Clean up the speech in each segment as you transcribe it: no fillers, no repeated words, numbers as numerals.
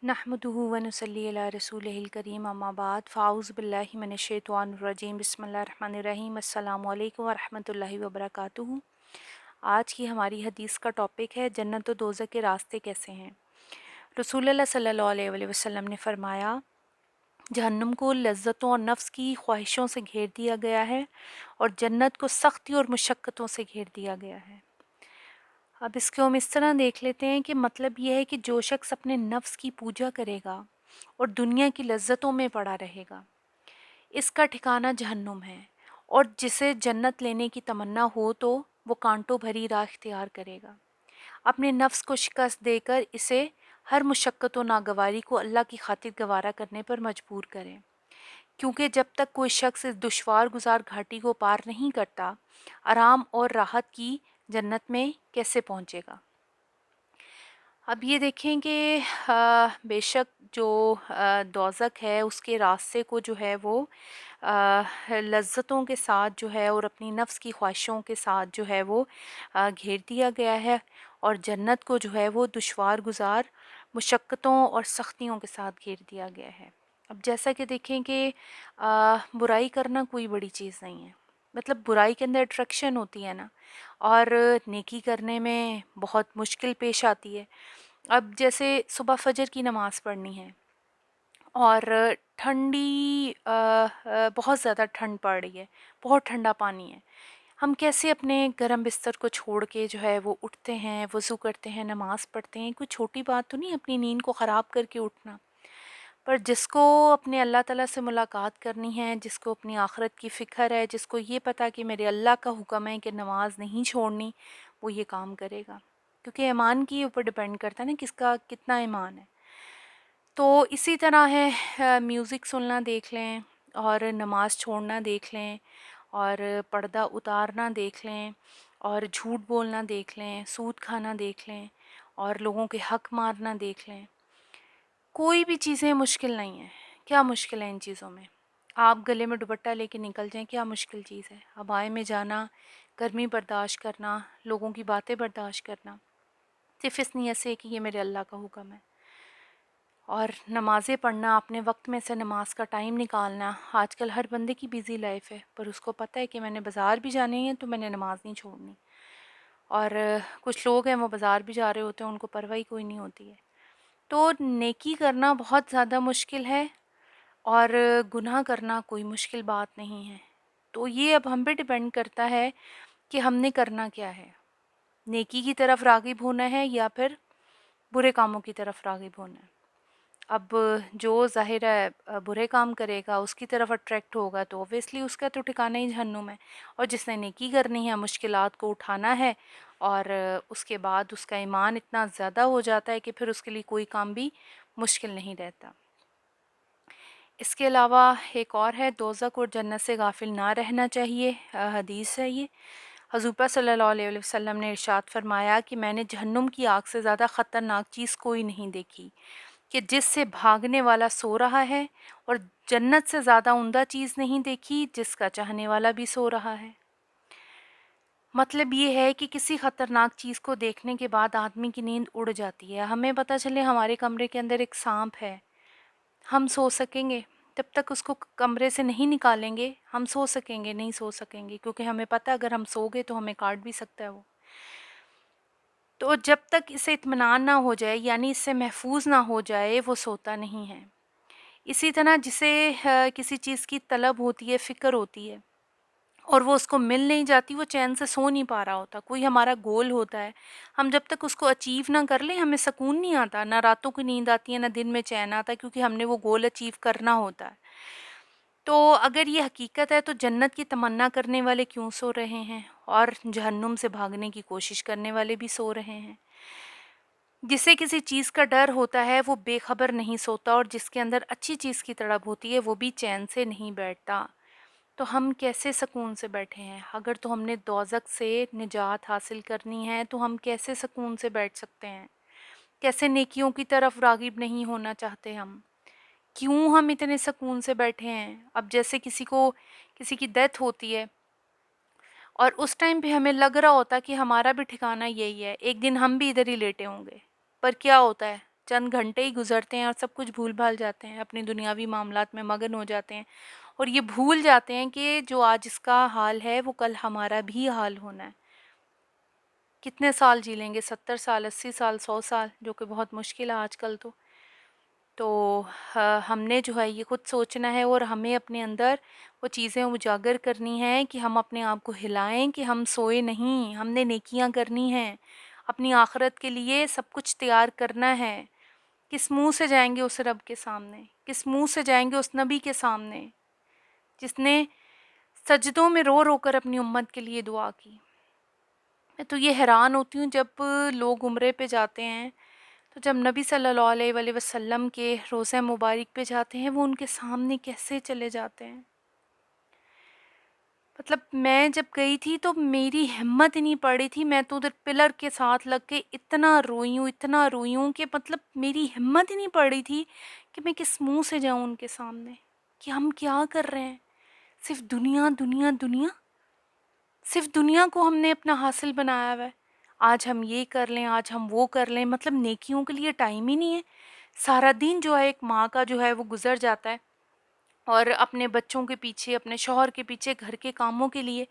नहमदुहु व नुसल्ली अला रसूलिहिल करीम अम्मा बाद फ़ाऊज़ु बिल्लाहि मिनश्शैतानिर्रजीम बिस्मिल्लाहिर्रहमानिर्रहीम अस्सलामु अलैकुम व रहमतुल्लाहि व बरकातुहू। आज की हमारी हदीस का टॉपिक है जन्नत व दोज़ख के रास्ते कैसे हैं। रसूलुल्लाह सल्लल्लाहु अलैहि वसल्लम ने फरमाया, जहन्नुम को लज्जतों और नफ्स की ख्वाहिशों से घेर दिया गया है और जन्नत को सख्ती और मुशक्क़तों से घेर दिया गया है। अब इसको हम इस तरह देख लेते हैं कि मतलब ये है कि जो शख्स अपने नफ्स की पूजा करेगा और दुनिया की लज्जतों में पड़ा रहेगा, इसका ठिकाना जहन्नुम है। और जिसे जन्नत लेने की तमन्ना हो तो वो कांटों भरी राह इख्तियार करेगा, अपने नफ्स को शिकस्त देकर इसे हर मुशक्क़त व नागवारी को अल्लाह की खातिर गवारा करने पर मजबूर करें, क्योंकि जब तक कोई शख्स इस दुश्वार गुजार घाटी को पार नहीं करता, आराम और राहत की जन्नत में कैसे पहुंचेगा। अब ये देखें कि बेशक जो दोज़ख है उसके रास्ते को जो है वो लज्जतों के साथ जो है और अपनी नफ्स की ख्वाहिशों के साथ जो है वो घेर दिया गया है, और जन्नत को जो है वो दुश्वार गुजार मुशक्क़तों और सख्तियों के साथ घेर दिया गया है। अब जैसा कि देखें कि बुराई करना कोई बड़ी चीज़ नहीं है, मतलब बुराई के अंदर अट्रैक्शन होती है ना, और नेकी करने में बहुत मुश्किल पेश आती है। अब जैसे सुबह फजर की नमाज़ पढ़नी है और बहुत ज़्यादा ठंड पड़ रही है, बहुत ठंडा पानी है, हम कैसे अपने गर्म बिस्तर को छोड़ के जो है वो उठते हैं, वज़ू करते हैं, नमाज़ पढ़ते हैं। कोई छोटी बात तो नहीं अपनी नींद को ख़राब करके उठना। पर जिसको अपने अल्लाह ताला से मुलाकात करनी है, जिसको अपनी आखिरत की फ़िक्र है, जिसको ये पता कि मेरे अल्लाह का हुक्म है कि नमाज नहीं छोड़नी, वो ये काम करेगा, क्योंकि ईमान के ऊपर डिपेंड करता है ना किसका कितना ईमान है। तो इसी तरह है, म्यूज़िक सुनना देख लें और नमाज छोड़ना देख लें और पर्दा उतारना देख लें और झूठ बोलना देख लें, सूद खाना देख लें और लोगों के हक मारना देख लें। कोई भी चीज़ें मुश्किल नहीं है। क्या मुश्किल है इन चीज़ों में? आप गले में दुपट्टा लेके निकल जाएं, क्या मुश्किल चीज़ है? हवाएं में जाना, गर्मी बर्दाश्त करना, लोगों की बातें बर्दाश्त करना, सिर्फ इस नीयत से कि ये मेरे अल्लाह का हुक्म है। और नमाज़ें पढ़ना, अपने वक्त में से नमाज का टाइम निकालना। आजकल हर बंदे की बिज़ी लाइफ है, पर उसको पता है कि मैंने बाज़ार भी जानी है तो मैंने नमाज नहीं छोड़नी। और कुछ लोग हैं वो बाज़ार भी जा रहे होते हैं, उनको परवाह ही कोई नहीं होती है। तो नेकी करना बहुत ज़्यादा मुश्किल है और गुनाह करना कोई मुश्किल बात नहीं है। तो ये अब हम पे डिपेंड करता है कि हमने करना क्या है, नेकी की तरफ राग़िब होना है या फिर बुरे कामों की तरफ राग़िब होना है। अब जो ज़ाहिर है बुरे काम करेगा, उसकी तरफ अट्रैक्ट होगा, तो ऑब्वियसली उसका तो ठिकाना ही जहन्नुम है। और जिसने नेकी करनी है, मुश्किलात को उठाना है, और उसके बाद उसका ईमान इतना ज़्यादा हो जाता है कि फिर उसके लिए कोई काम भी मुश्किल नहीं रहता। इसके अलावा एक और है, दोज़ख और जन्नत से गाफिल ना रहना चाहिए। हदीस है ये, हज़ूर पाक सल्लल्लाहु अलैहि वसल्लम ने इरशाद फरमाया कि मैंने जहन्नुम की आग से ज़्यादा ख़तरनाक चीज़ कोई नहीं देखी कि जिससे भागने वाला सो रहा है, और जन्नत से ज़्यादा उम्दा चीज़ नहीं देखी जिसका चाहने वाला भी सो रहा है। मतलब ये है कि किसी ख़तरनाक चीज़ को देखने के बाद आदमी की नींद उड़ जाती है। हमें पता चले हमारे कमरे के अंदर एक सांप है, हम सो सकेंगे? जब तक उसको कमरे से नहीं निकालेंगे हम सो सकेंगे? नहीं सो सकेंगे, क्योंकि हमें पता है अगर हम सो गए तो हमें काट भी सकता है वो। तो जब तक इसे इत्मीनान ना हो जाए, यानी इससे महफूज ना हो जाए, वो सोता नहीं है। इसी तरह जिसे किसी चीज़ की तलब होती है, फ़िक्र होती है, और वो उसको मिल नहीं जाती, वो चैन से सो नहीं पा रहा होता। कोई हमारा गोल होता है, हम जब तक उसको अचीव ना कर लें हमें सुकून नहीं आता, ना रातों को नींद आती है, ना दिन में चैन आता है, क्योंकि हमने वो गोल अचीव करना होता है। तो अगर ये हकीकत है तो जन्नत की तमन्ना करने वाले क्यों सो रहे हैं, और जहन्नुम से भागने की कोशिश करने वाले भी सो रहे हैं। जिसे किसी चीज़ का डर होता है वो बेखबर नहीं सोता, और जिसके अंदर अच्छी चीज़ की तड़प होती है वो भी चैन से नहीं बैठता। तो हम कैसे सुकून से बैठे हैं? अगर तो हमने दोज़ख से निजात हासिल करनी है तो हम कैसे सुकून से बैठ सकते हैं? कैसे नेकियों की तरफ राग़िब नहीं होना चाहते हम? क्यों हम इतने सुकून से बैठे हैं? अब जैसे किसी की डेथ होती है और उस टाइम पे हमें लग रहा होता कि हमारा भी ठिकाना यही है, एक दिन हम भी इधर ही लेटे होंगे। पर क्या होता है? چند گھنٹے ہی گزرتے ہیں اور سب کچھ بھول بھال جاتے ہیں، اپنی دنیاوی معاملات میں مگن ہو جاتے ہیں، اور یہ بھول جاتے ہیں کہ جو آج اس کا حال ہے وہ کل ہمارا بھی حال ہونا ہے۔ کتنے سال جی لیں گے؟ 70 سال، 80 سال، 100 سال، جو کہ بہت مشکل ہے آج کل تو ہم نے جو ہے یہ خود سوچنا ہے، اور ہمیں اپنے اندر وہ چیزیں اجاگر کرنی ہیں کہ ہم اپنے آپ کو ہلائیں کہ ہم سوئے نہیں، ہم نے نیکیاں کرنی ہیں، اپنی آخرت کے لیے سب کچھ تیار کرنا ہے۔ کس منہ سے جائیں گے اس رب کے سامنے؟ کس منہ سے جائیں گے اس نبی کے سامنے جس نے سجدوں میں رو رو کر اپنی امت کے لیے دعا کی؟ میں تو یہ حیران ہوتی ہوں جب لوگ عمرے پہ جاتے ہیں، تو جب نبی صلی اللہ علیہ وآلہ وسلم کے روضہ مبارک پہ جاتے ہیں، وہ ان کے سامنے کیسے چلے جاتے ہیں۔ مطلب میں جب گئی تھی تو میری ہمت نہیں پڑی تھی، میں تو ادھر پلر کے ساتھ لگ کے اتنا روئی ہوں کہ مطلب میری ہمت ہی نہیں پڑی تھی کہ میں کس منہ سے جاؤں ان کے سامنے، کہ ہم کیا کر رہے ہیں؟ صرف دنیا دنیا دنیا، صرف دنیا کو ہم نے اپنا حاصل بنایا ہوا ہے۔ آج ہم یہ کر لیں، آج ہم وہ کر لیں، مطلب نیکیوں کے لیے ٹائم ہی نہیں ہے۔ سارا دن جو ہے ایک ماں کا جو ہے وہ گزر جاتا ہے، اور اپنے بچوں کے پیچھے، اپنے شوہر کے پیچھے، گھر کے کاموں کے لیے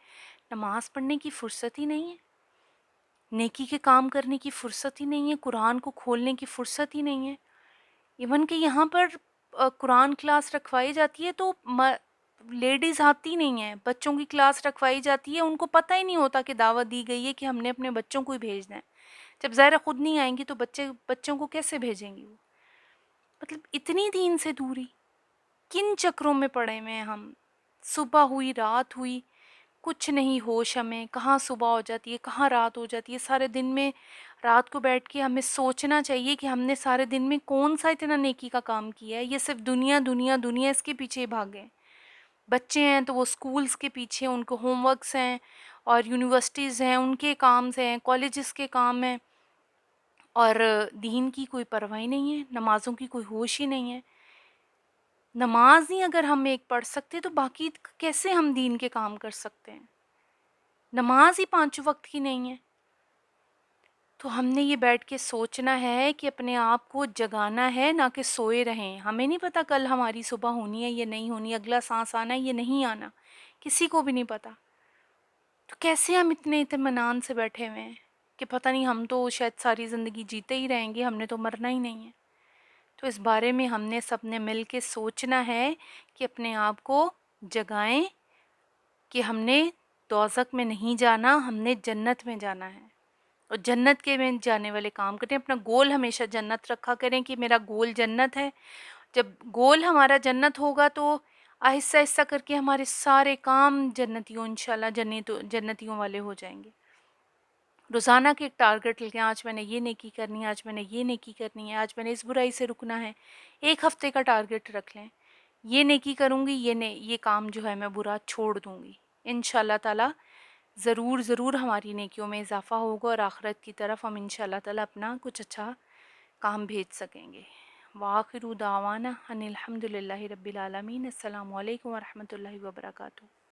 نماز پڑھنے کی فرصت ہی نہیں ہے، نیکی کے کام کرنے کی فرصت ہی نہیں ہے، قرآن کو کھولنے کی فرصت ہی نہیں ہے۔ ایون کہ یہاں پر قرآن کلاس رکھوائی جاتی ہے تو لیڈیز آتی نہیں ہیں، بچوں کی کلاس رکھوائی جاتی ہے، ان کو پتہ ہی نہیں ہوتا کہ دعوت دی گئی ہے کہ ہم نے اپنے بچوں کو ہی بھیجنا ہے۔ جب ظاہر خود نہیں آئیں گی تو بچوں کو کیسے بھیجیں گی وہ؟ مطلب اتنی دین سے دوری، کن چکروں میں پڑے ہوئے ہیں ہم؟ صبح ہوئی، رات ہوئی، کچھ نہیں ہوش ہمیں، کہاں صبح ہو جاتی ہے، کہاں رات ہو جاتی ہے۔ سارے دن میں رات کو بیٹھ کے ہمیں سوچنا چاہیے کہ ہم نے سارے دن میں کون سا اتنا نیکی کا کام کیا ہے۔ یہ صرف دنیا دنیا دنیا، اس کے پیچھے بھاگے۔ بچے ہیں تو وہ سکولز کے پیچھے، ان کو ہوم ورکس ہیں، اور یونیورسٹیز ہیں ان کے کامز ہیں، کالجز کے کام ہیں، اور دین کی کوئی پرواہ ہی نہیں ہے، نمازوں کی کوئی ہوش ہی نہیں ہے۔ نماز ہی اگر ہم ایک پڑھ سکتے تو باقی کیسے ہم دین کے کام کر سکتے ہیں؟ نماز ہی 5 وقت کی نہیں ہے۔ تو ہم نے یہ بیٹھ کے سوچنا ہے کہ اپنے آپ کو جگانا ہے، نہ کہ سوئے رہیں۔ ہمیں نہیں پتہ کل ہماری صبح ہونی ہے یا نہیں ہونی، اگلا سانس آنا ہے یا نہیں آنا، کسی کو بھی نہیں پتہ۔ تو کیسے ہم اتنے اطمینان سے بیٹھے ہوئے ہیں کہ پتہ نہیں، ہم تو شاید ساری زندگی جیتے ہی رہیں گے، ہم نے تو مرنا ہی نہیں ہے۔ تو اس بارے میں ہم نے سب نے مل کے سوچنا ہے کہ اپنے آپ کو جگائیں کہ ہم نے دوزخ میں نہیں جانا، ہم نے جنت میں جانا ہے، اور جنت کے میں جانے والے کام کریں۔ اپنا گول ہمیشہ جنت رکھا کریں کہ میرا گول جنت ہے۔ جب گول ہمارا جنت ہوگا تو آہستہ آہستہ کر کے ہمارے سارے کام جنتیوں انشاءاللہ جنتیوں والے ہو جائیں گے۔ روزانہ کے ایک ٹارگٹ لیں، آج میں نے یہ نیکی کرنی ہے، آج میں نے یہ نیکی کرنی ہے، آج میں نے اس برائی سے رکنا ہے۔ ایک ہفتے کا ٹارگٹ رکھ لیں، یہ نیکی کروں گی، یہ کام جو ہے میں برا چھوڑ دوں گی۔ انشاءاللہ تعالی ضرور ضرور ہماری نیکیوں میں اضافہ ہوگا، اور آخرت کی طرف ہم انشاءاللہ تعالی اپنا کچھ اچھا کام بھیج سکیں گے۔ وآخر دعوانا ان الحمد للہ رب العالمین۔ السلام علیکم ورحمۃ اللہ وبرکاتہ۔